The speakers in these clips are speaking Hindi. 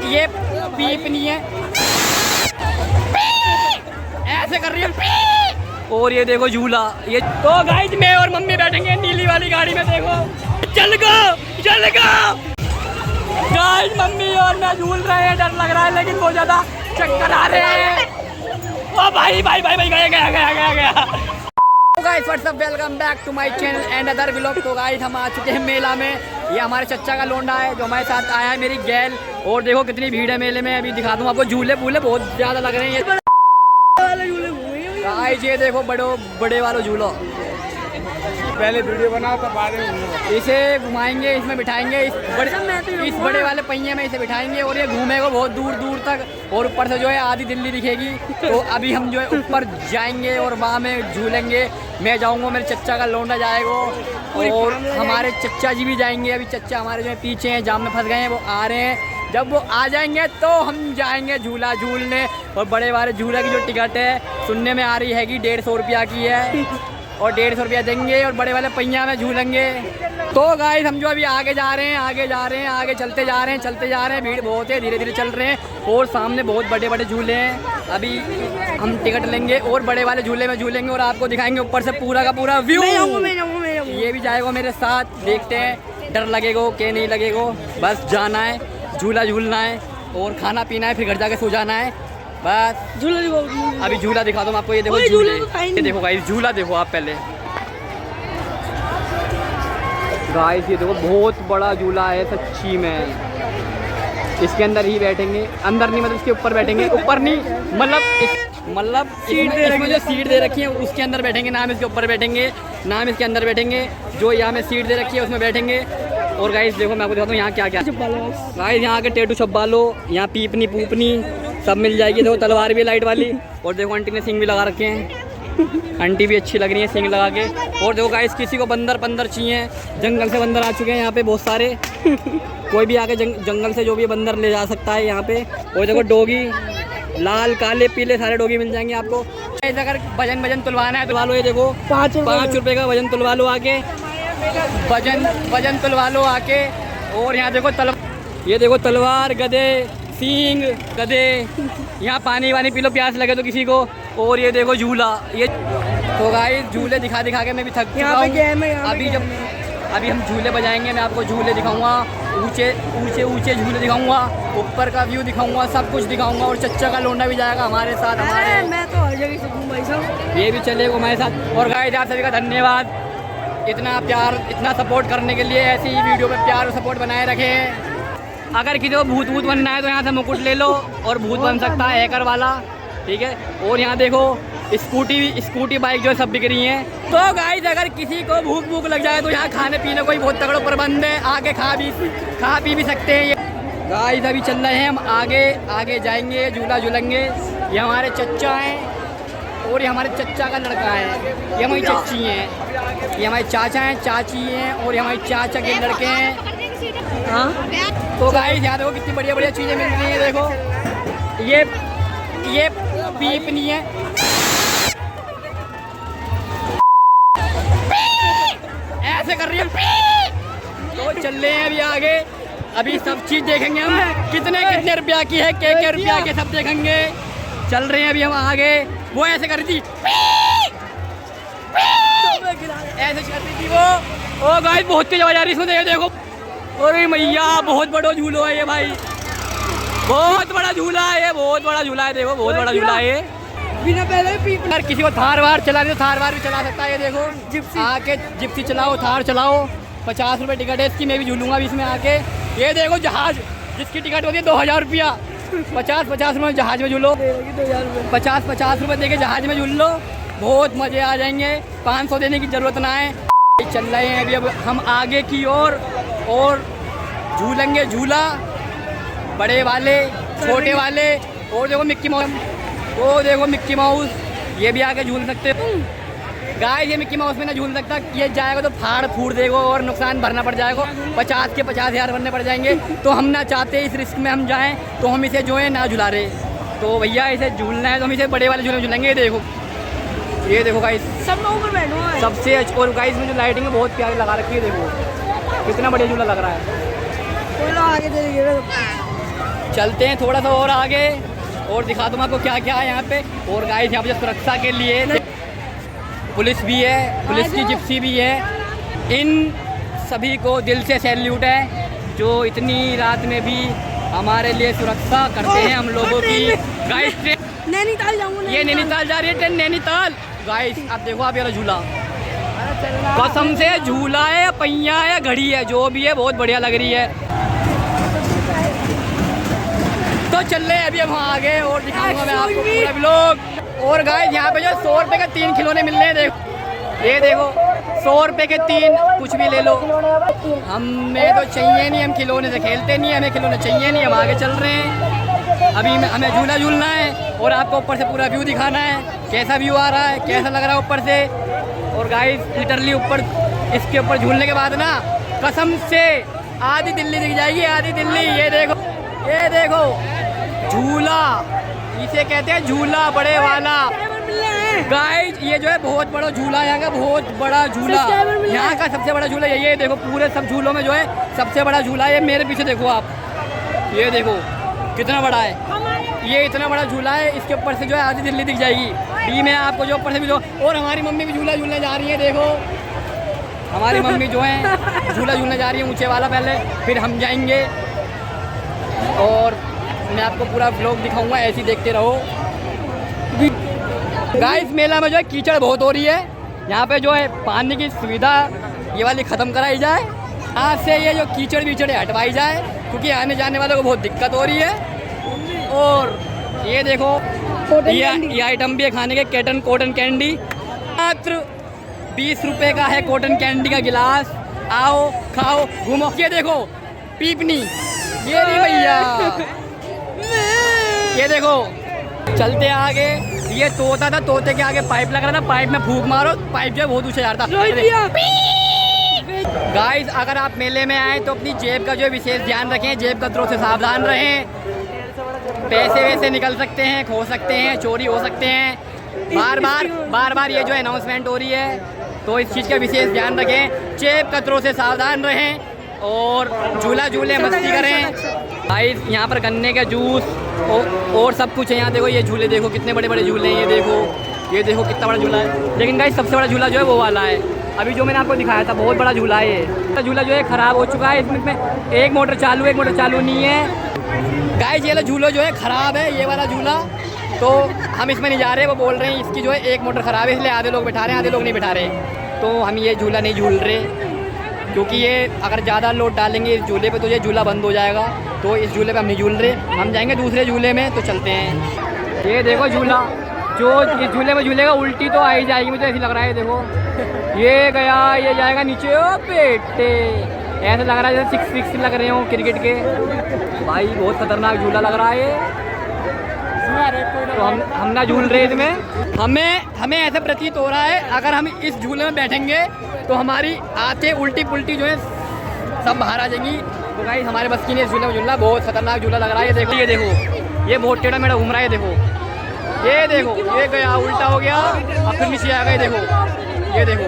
ये पीप नहीं है, ऐसे कर रही है। और ये देखो झूला, ये तो गाइस मैं और मम्मी बैठेंगे नीली वाली गाड़ी में। देखो चल गो गाइस, मम्मी और मैं झूल रहे हैं। डर लग रहा है लेकिन बहुत ज्यादा चक्कर आ रहे हैं। ओ भाई गया। तो guys what's up, welcome back to my channel and other vlog. तो गाइस हम आ चुके हैं मेला में। ये हमारे चच्चा का लोंडा है जो हमारे साथ आया है, मेरी गैल। और देखो कितनी भीड़ है मेले में। अभी दिखा दूँ आपको, झूले फूले बहुत ज्यादा लग रहे हैं। गाइस ये देखो बड़े वाला झूला। पहले वीडियो बनाओ तो बाद में इसे घुमाएंगे, इसमें बिठाएंगे, इस बड़े वाले पहिए में इसे बिठाएंगे और ये घूमेगा बहुत दूर दूर तक। और ऊपर से जो है आधी दिल्ली दिखेगी। तो अभी हम जो है ऊपर जाएंगे और वहाँ में झूलेंगे। मैं जाऊँगा, मेरे चच्चा का लोंडा जाएगा और हमारे चच्चा जी भी जाएंगे। अभी चच्चा हमारे जो है पीछे हैं, जाम में फंस गए हैं, वो आ रहे हैं। जब वो आ जाएंगे तो हम जाएंगे झूला झूलने। और बड़े वाले झूले की जो टिकट है सुनने में आ रही है कि 150 रुपया की है और 150 रुपया देंगे और बड़े वाले पहिया में झूलेंगे। तो गाइस हम जो अभी आगे जा रहे हैं, आगे चलते जा रहे हैं। भीड़ बहुत है, धीरे धीरे चल रहे हैं और सामने बहुत बड़े बड़े झूले हैं। अभी हम टिकट लेंगे और बड़े वाले झूले में झूलेंगे और आपको दिखाएंगे ऊपर से पूरा का पूरा व्यू। ये भी जाएगा मेरे साथ, देखते हैं डर लगेगा कि नहीं लगेगा। बस जाना है, झूला झूलना है और खाना पीना है, फिर घर जाके सो जाना है बस। अभी झूला दिखा दो मैं आपको। ये देखो झूले, ये देखो गाइस झूला देखो आप पहले। गाइस ये देखो बहुत बड़ा झूला है सच्ची में। इसके अंदर ही बैठेंगे, अंदर नहीं मतलब इसके ऊपर बैठेंगे। ऊपर नहीं मतलब इसमें जो सीट दे रखी है उसके अंदर बैठेंगे। नाम इसके ऊपर बैठेंगे, नाम इसके अंदर बैठेंगे। जो यहाँ में सीट दे रखी है उसमें बैठेंगे। और गाइस देखो मैं आपको दिखाता हूँ यहाँ क्या क्या। गाइस यहाँ के टेटू छप्पा लो, यहाँ पीपनी पूपनी सब मिल जाएगी। देखो तलवार भी है लाइट वाली। और देखो आंटी ने सिंग भी लगा रखे हैं, आंटी भी अच्छी लग रही है सिंग लगा के। और देखो गाइस किसी को बंदर चाहिए, जंगल से बंदर आ चुके हैं यहाँ पे बहुत सारे। कोई भी आके जंगल से जो भी बंदर ले जा सकता है यहाँ पे। और देखो डोगी, लाल काले पीले सारे डोगी मिल जाएंगे आपको। अगर वजन तुलवाना है तुलवा लो। ये देखो 5 रुपये का वजन तुलवा लो आके, वजन तुलवा लो आके। और यहाँ देखो ये देखो तलवार, गधे, सींग, गधे। यहाँ पानी वानी पी लो प्यास लगे तो किसी को। और ये देखो झूला। ये तो गाइस झूले दिखा के मैं भी थक चुका हूँ। अभी हम झूले बजाएंगे, मैं आपको झूले दिखाऊंगा, ऊंचे झूले दिखाऊंगा, ऊपर का व्यू दिखाऊंगा, सब कुछ दिखाऊंगा। और चच्चा का लोंडा भी जाएगा हमारे साथ। मैं तो हर जगह से घूम भाई साहब, ये भी चलेगा हमारे साथ। और गाइस आप सभी का धन्यवाद इतना प्यार, इतना सपोर्ट करने के लिए। ऐसी ही वीडियो में प्यार और सपोर्ट बनाए रखें। अगर किसी को भूत बनना है तो यहाँ से मुकुट ले लो और भूत बन सकता है हैकर वाला, ठीक है। और यहाँ देखो स्कूटी बाइक जो है सब बिक रही हैं। तो गाइस अगर किसी को भूख लग जाए तो यहाँ खाने पीने को भी बहुत तगड़ा प्रबंध है, आके खा पी भी सकते हैं। गाइस अभी चल रहे हैं हम आगे जाएंगे, झूला झूलेंगे। ये हमारे चच्चा हैं और ये हमारे चच्चा का लड़का है। ये हमारी चच्ची हैं, ये हमारे चाचा हैं, चाची हैं और ये हमारे चाचा के लड़के हैं। हाँ तो गाइस यहाँ देखो कितनी बढ़िया चीज़ें मिल रही हैं। देखो ये पीपनी है, ऐसे कर रही है। तो चल रहे हैं अभी आगे, अभी सब चीज़ देखेंगे हम। कितने रुपया की है, क्या रुपया के सब देखेंगे। चल रहे हैं अभी हम आगे। वो ऐसे कर रही थी, ऐसे कर रही थी वो। ओ गाइस बहुत तेज आवाज आ रही है, देखो। अरे मैया बहुत बड़ा झूला है ये भाई, बहुत बड़ा झूला है ये, बहुत बड़ा झूला है। देखो बहुत बड़ा झूला है ये। बिना पहले अगर किसी को थार वार चलानी तो थार वार भी चला सकता है। ये देखो जिप्सी, आके जिप्सी चलाओ, थार चलाओ। 50 रुपये टिकट है इसकी, मैं भी झूलूंगा अभी इसमें आके। ये देखो जहाज, जिसकी टिकट होती है 2000 रुपया। 50 रुपये जहाज में झूलो, 50 रुपये दे के जहाज में झूल लो, बहुत मज़े आ जाएंगे। 500 देने की ज़रूरत ना है। चल रहे हैं अभी अब हम आगे की ओर और झूलेंगे झूला, बड़े वाले छोटे वाले। और देखो मिक्की माउस, वो देखो मिक्की माउस, ये भी आके झूल सकते हो। गाइस ये मिक्की माउस में ना झूल सकता, ये जाएगा तो फाड़ फूड़ देगा और नुकसान भरना पड़ जाएगा। 50 के 50,000 भरने पड़ जाएंगे। तो हम ना चाहते इस रिस्क में हम जाएं, तो हम इसे जो है ना झुला रहे। तो भैया इसे झूलना है तो हम इसे बड़े वाले झूले झूलेंगे। ये देखो गाइस सब लोगों पर बैठो सबसे। और गाइस में जो लाइटिंग है बहुत प्यारी लगा रखी है, देखो कितना बढ़िया झूला लग रहा है। आगे चलते हैं थोड़ा सा और आगे और दिखा दूँ आपको क्या क्या है यहाँ पे। और गाइस यहाँ पे सुरक्षा के लिए पुलिस भी है, पुलिस की जिप्सी भी है। इन सभी को दिल से सैल्यूट है जो इतनी रात में भी हमारे लिए सुरक्षा करते हैं हम लोगों की। गाइस नैनीताल जाऊंगा। ये नैनीताल जा रही है ट्रेन, नैनीताल। गाइस आप देखो, आप ये झूला कसम से झूला है या पहिया है या घड़ी है, जो भी है बहुत बढ़िया लग रही है। तो चल रहे अभी हम आगे और दिखाऊंगा मैं आपको पूरा व्लॉग। और गाइस यहाँ पे जो 100 रुपए के 3 खिलौने मिल रहे हैं, देखो ये देखो 100 रुपए के 3 कुछ भी ले लो। हमें तो चाहिए नहीं, हम खिलौने से खेलते नहीं, हमें खिलौने चाहिए नहीं, हम आगे चल रहे हैं। अभी हमें झूला झूलना है और आपको ऊपर से पूरा व्यू दिखाना है, कैसा व्यू आ रहा है, कैसा लग रहा है ऊपर से। और गाइस लिटरली ऊपर, इसके ऊपर झूलने के बाद ना कसम से आधी दिल्ली दिख जाएगी, आधी दिल्ली। ये देखो झूला, इसे कहते हैं झूला बड़े वाला। गाइस ये जो है बहुत बड़ा झूला, यहाँ का बहुत बड़ा झूला, यहाँ का सबसे बड़ा झूला ये देखो। पूरे सब झूलों में जो है सबसे बड़ा झूला है। मेरे पीछे देखो आप, ये देखो कितना बड़ा है, ये इतना बड़ा झूला है। इसके ऊपर से जो है आधी दिल्ली दिख जाएगी। डी में आपको जो ऊपर से भी जो। और हमारी मम्मी भी झूला झूलने जा रही है, देखो हमारी मम्मी जो है झूला झूलने जा रही है ऊंचे वाला पहले, फिर हम जाएंगे। और मैं आपको पूरा व्लॉग दिखाऊंगा, ऐसे ही देखते रहो। गाइस मेला में जो है कीचड़ बहुत हो रही है, यहाँ पे जो है पानी की सुविधा ये वाली ख़त्म कराई जाए, यहाँ से ये जो कीचड़ वीचड़ हटवाई जाए, क्योंकि आने जाने वालों को बहुत दिक्कत हो रही है। और ये देखो ये आइटम भी है खाने के, कॉटन कैंडी मात्र 20 रुपए का है कॉटन कैंडी का गिलास। आओ खाओ घूमो। ये देखो पीपनी, ये नहीं भैया, ये देखो। चलते आगे, ये तोता था, तोते के आगे पाइप लग रहा था, पाइप में फूंक मारो, पाइप जो है बहुत ऊंचा जा रहा था। गाइस अगर आप मेले में आए तो अपनी जेब का जो है विशेष ध्यान रखें, जेब कतरों से सावधान रहें। पैसे वैसे निकल सकते हैं, खो सकते हैं, चोरी हो सकते हैं। बार बार ये जो अनाउंसमेंट हो रही है, तो इस चीज़ का विशेष ध्यान रखें, जेब कतरों से सावधान रहें और झूला झूले मस्ती करें। गाइस यहाँ पर गन्ने का जूस और सब कुछ है। यहाँ देखो ये झूले देखो कितने बड़े बड़े झूले हैं, ये देखो कितना बड़ा झूला है। लेकिन गाइस सबसे बड़ा झूला जो है वो वाला है, अभी जो मैंने आपको दिखाया था, बहुत बड़ा झूला है ये। झूला जो है ख़राब हो चुका है, इसमें एक मोटर चालू है, एक मोटर चालू नहीं है। गाइस ये झूला जो है ख़राब है, ये वाला झूला, तो हम इसमें नहीं जा रहे। वो बोल रहे हैं इसकी जो है एक मोटर ख़राब है, इसलिए आधे लोग बैठा रहे हैं, आधे लोग नहीं बैठा रहे। तो हम ये झूला नहीं झूल रहे, क्योंकि ये अगर ज़्यादा लोड डालेंगे इस झूले पे तो ये झूला बंद हो जाएगा। तो इस झूले पे हम नहीं झूल रहे, हम जाएंगे दूसरे झूले में। तो चलते हैं। ये देखो झूला, जो इस झूले में झूलेगा उल्टी तो आ ही जाएगी, मुझे ऐसी लग रहा है। देखो ये गया, ये जाएगा नीचे। ओ बेटे ऐसा लग रहा है जैसे 6 लग रहे हो क्रिकेट के। भाई बहुत खतरनाक झूला लग रहा है ये। तो हम ना झूल रहे इसमें। हमें ऐसा प्रतीत हो रहा है अगर हम इस झूले में बैठेंगे तो हमारी आंखें उल्टी पुल्टी जो है सब बाहर आ जाएंगी। तो गाइस हमारे बस की नहीं इस झूले में झूलना, बहुत खतरनाक झूला लग रहा है। ये देखो ये बहुत टेढ़ा मेढ़ा घूम रहा है। ये देखो ये गया, उल्टा हो गया, अब फिर नीचे आ गए। ये देखो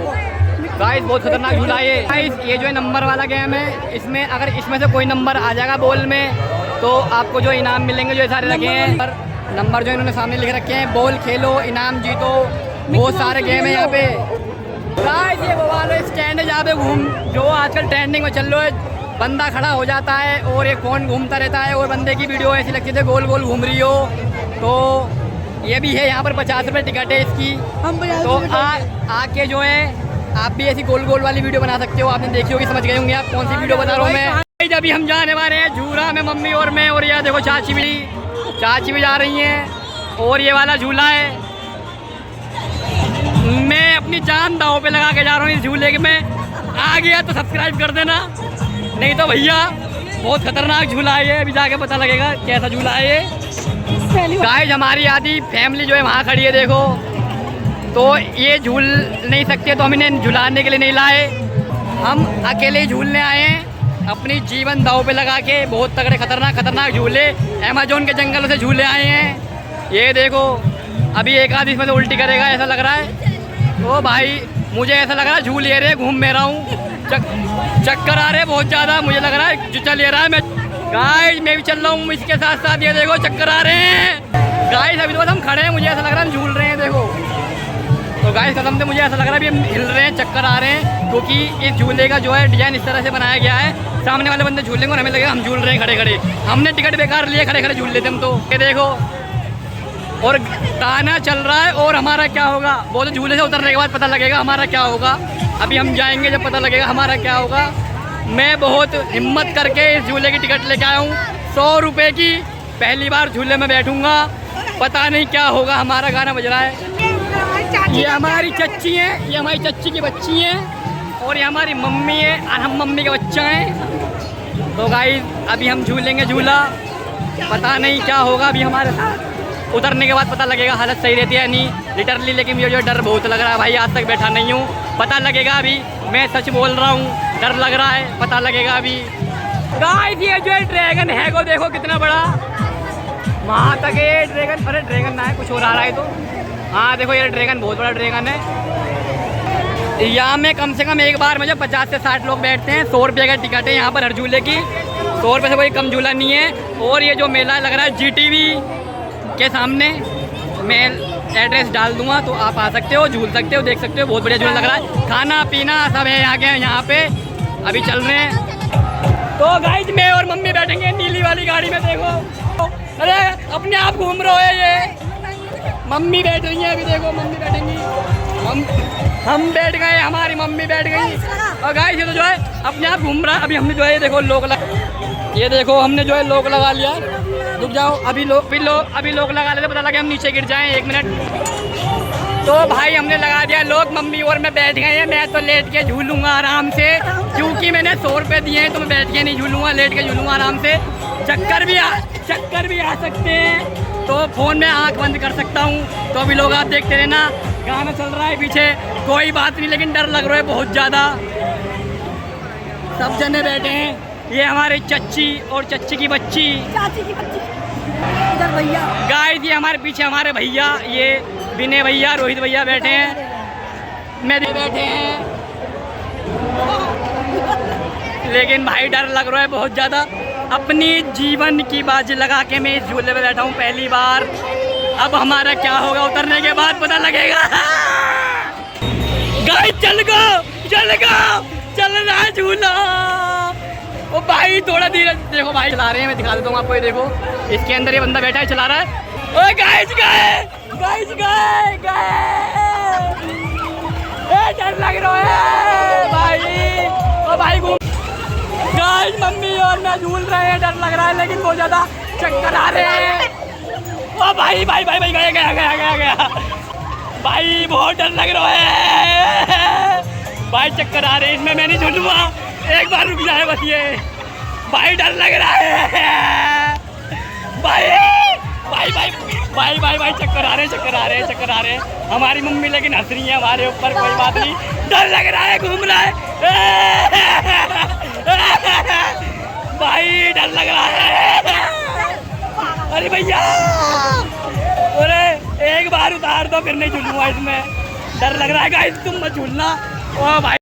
गाइस बहुत खतरनाक झूला है ये। गाइस ये जो है नंबर वाला गेम है, इसमें अगर इसमें से कोई नंबर आ जाएगा बॉल में तो आपको जो इनाम मिलेंगे, जो सारे रखे हैं पर नंबर जो इन्होंने सामने लिख रखे हैं, बॉल खेलो इनाम जीतो, बहुत सारे गेम है यहाँ पे। गाइस ये वो वाला स्टैंड है जहाँ पे जो आजकल ट्रेंडिंग में चल रहा है, बंदा खड़ा हो जाता है और एक फ़ोन घूमता रहता है और बंदे की वीडियो ऐसी लगती है गोल गोल घूम रही हो। तो ये भी है यहाँ पर 50 रुपये टिकट है इसकी। तो आके जो है आप भी ऐसी गोल गोल वाली वीडियो बना सकते हो। आपने देखी होगी, समझ गए होंगे आप कौन सी वीडियो बता रहा हूँ मैं। अभी हम जाने वाले हैं झूला में, मम्मी और मैं, और यह देखो चाची भी जा रही हैं। और ये वाला झूला है, मैं अपनी जान दांव पे लगा के जा रहा हूँ इस झूले के। मैं आ गया तो सब्सक्राइब कर देना, नहीं तो भैया बहुत खतरनाक झूला है ये, अभी जाके पता लगेगा कैसा झूला है ये। गाइस हमारी आधी फैमिली जो है वहाँ खड़ी है, देखो। तो ये झूल नहीं सकते तो हम इन्हें झुलाने के लिए नहीं लाए, हम अकेले ही झूलने आए हैं अपनी जीवन दांव पे लगा के। बहुत तगड़े खतरनाक झूले अमेजोन के जंगलों से झूले आए हैं। ये देखो अभी एक आदमी इसमें से उल्टी करेगा ऐसा लग रहा है। ओ भाई मुझे ऐसा लग रहा है झूल ले रहे घूम में रहा हूँ, चक्कर आ रहे बहुत ज़्यादा, मुझे लग रहा है चल ले रहा है मैं। गाइस मैं भी चल रहा हूँ इसके साथ साथ। ये देखो चक्कर आ रहे हैं गाइस। अभी तो बस हम खड़े हैं, मुझे ऐसा लग रहा है हम झूल रहे हैं। देखो तो गाइस कसम से मुझे ऐसा लग रहा है अभी हम हिल रहे हैं, चक्कर आ रहे हैं, क्योंकि इस झूले का जो है डिजाइन इस तरह से बनाया गया है। सामने वाले बंदे झूलेंगे और हमें लगेगा हम झूल रहे हैं खड़े खड़े। हमने टिकट बेकार लिए, खड़े खड़े झूल लेते हम तो। ये देखो और गाना चल रहा है और हमारा क्या होगा वो तो झूले से उतरने के बाद पता लगेगा हमारा क्या होगा। अभी हम जाएंगे जब पता लगेगा हमारा क्या होगा। मैं बहुत हिम्मत करके इस झूले की टिकट लेके आया हूँ 100 रुपये की। पहली बार झूले में बैठूंगा, पता नहीं क्या होगा। हमारा गाना बज रहा है। ये हमारी चच्ची है, ये हमारी चच्ची की बच्ची हैं और ये हमारी मम्मी है और हम मम्मी का बच्चा हैं। तो गाइस अभी हम झूलेंगे झूला, पता नहीं क्या होगा अभी हमारे साथ। उतरने के बाद पता लगेगा हालत सही रहती है नहीं लिटरली। लेकिन मुझे जो डर बहुत लग रहा है भाई, आज तक बैठा नहीं हूँ। पता लगेगा अभी, मैं सच बोल रहा हूँ, डर लग रहा है, पता लगेगा अभी। गाइस ये जो है ड्रैगन है को देखो कितना बड़ा, वहाँ तक ये ड्रैगन। अरे ड्रैगन ना है, कुछ और आ रहा है तो। हाँ देखो ये ड्रैगन बहुत बड़ा ड्रैगन है। यहाँ में कम से कम एक बार में जो 50 से 60 लोग बैठते हैं। 100 रुपये का टिकट है यहाँ पर हर झूले की। 100 रुपये से कोई कम झूला नहीं है। और ये जो मेला लग रहा है GTV के सामने, मैं एड्रेस डाल दूंगा तो आप आ सकते हो, झूल सकते हो, देख सकते हो। बहुत बढ़िया झूला लग रहा है, खाना पीना सब है यहाँ के। यहाँ पे अभी चल रहे हैं। तो गाइस मैं और मम्मी बैठेंगे नीली वाली गाड़ी में। देखो अरे अपने आप घूम रहे है ये। मम्मी बैठ रही है अभी, देखो मम्मी बैठेंगी। हम बैठ गए, हमारी मम्मी बैठ गई। और गाइस ये तो जो है अपने आप घूम रहा है। अभी हमने जो है देखो लोग ये देखो हमने जो है लोग लगा लिया। रुक जाओ अभी लोग लगा लेते, पता लगे हम नीचे गिर जाएं। 1 मिनट। तो भाई हमने लगा दिया लोग, मम्मी और मैं बैठ गए हैं। मैं तो लेट के झूलूंगा आराम से, क्योंकि मैंने 100 रुपये दिए हैं तो मैं बैठ के नहीं झूलूंगा, लेट के झूलूंगा आराम से। चक्कर भी आ सकते हैं तो फ़ोन में आंख बंद कर सकता हूँ। तो अभी लोग आप देखते रहना, गाना चल रहा है पीछे। कोई बात नहीं, लेकिन डर लग रहा है बहुत ज़्यादा। सब जने बैठे हैं। ये हमारे चच्ची और चच्ची की बच्ची, चाची की बच्ची इधर भैया। गाइस ये हमारे पीछे हमारे भैया, ये विनय भैया, रोहित भैया बैठे हैं, मैं भी बैठे हैं। लेकिन भाई डर लग रहा है बहुत ज़्यादा। अपनी जीवन की बाजी लगा के मैं इस झूले पे बैठा हूँ पहली बार। अब हमारा क्या होगा उतरने के बाद पता लगेगा। गाइस चल रहा है झूला। ओ भाई थोड़ा धीरे देखो, भाई चला रहे हैं, मैं दिखा देता हूँ आपको। ये देखो इसके अंदर ये बंदा बैठा है, चला रहा है। ओए गाइस गए डर लग रहा है भाई। ओ भाई गाइस मम्मी और मैं झूल रहे हैं, डर लग रहा है लेकिन बहुत ज़्यादा चक्कर आ रहे हैं। ओ भाई गया भाई, बहुत डर लग रहा है भाई, चक्कर आ रहे हैं इसमें। मैं नहीं झूलूंगा, एक बार रुक जाए बस। ये भाई डर लग रहा है भाई चक्कर आ रहे हैं। हमारी मम्मी लेकिन हंस रही है हमारे ऊपर, कोई बात नहीं, डर लग रहा है, घूम रहा है भाई, डर लग रहा है। अरे भैया अरे एक बार उतार दो, फिर नहीं झूलूंगा इसमें, डर लग रहा है गाइस, तुम मत झूलना। ओ भाई